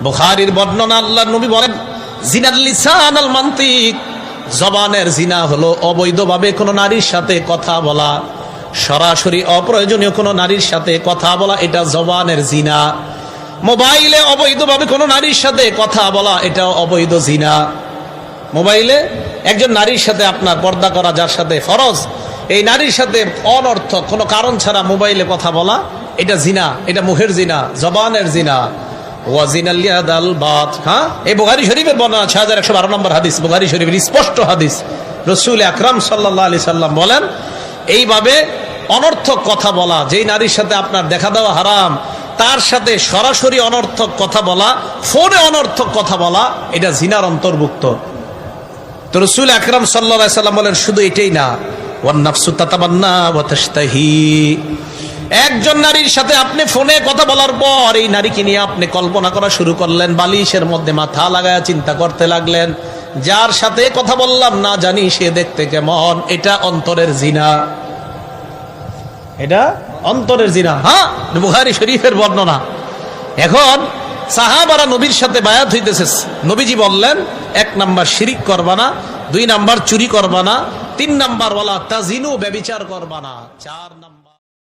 বুখারীর বর্ণনা, আল্লাহর নবী বলেন, জিনাল লিসান আল মান্তিক, জবানের জিনা হলো অবৈধভাবে কোনো নারীর সাথে কথা বলা, সরাসরি অপ্রয়োজনীয় কোনো নারীর সাথে কথা বলা, এটা জবানের জিনা। মোবাইলে অবৈধভাবে কোনো নারীর সাথে কথা বলা, এটা অবৈধ জিনা। মোবাইলে একজন নারীর সাথে আপনার পর্দা করা, যার সাথে ফরজ, এই নারীর সাথে অনর্থক কোনো কারণ ছাড়া মোবাইলে কথা বলা, এটা জিনা, এটা মুখের জিনা, জবানের জিনা। ওয়াজিনাল ইয়াদাল বাত, হ্যাঁ, এই বুখারী শরীফের বর্ণনা 6112 নম্বর হাদিস, বুখারী শরীফের স্পষ্ট হাদিস। রাসূল আকরাম সাল্লাল্লাহু আলাইহি সাল্লাম বলেন, এইভাবে অনর্থক কথা বলা, যেই নারীর সাথে আপনার দেখা দেওয়া হারাম, তার সাথে সরাসরি অনর্থক কথা বলা, ফোনে অনর্থক কথা বলা, এটা জিনার অন্তর্ভুক্ত। তো রাসূল আকরাম সাল্লাল্লাহু আলাইহি সাল্লাম বলেন, শুধু এটাই না, ওয়ান নাফসু তাতামান্না ওয়া তাশতাহি, একজন নারীর সাথে আপনি ফোনে কথা বলার পর এই নারীকে নিয়ে আপনি কল্পনা করা শুরু করলেন, বালিশের মধ্যে মাথা লাগায় চিন্তা করতে লাগলেন, যার সাথে কথা বললাম না জানি সে দেখতে কেমন, এটা অন্তরের জিনা, এটা অন্তরের জিনা। হ্যাঁ, বুখারী শরীফের বর্ণনা। এখন সাহাবারা নবীর সাথে বায়াত হইতেছে, নবীজি বললেন, 1 নাম্বার শিরিক করবা না, 2 নাম্বার চুরি করবা না, 3 নাম্বার ওয়ালা তাজিনু, ব্যভিচার করবা না, 4 নাম্বার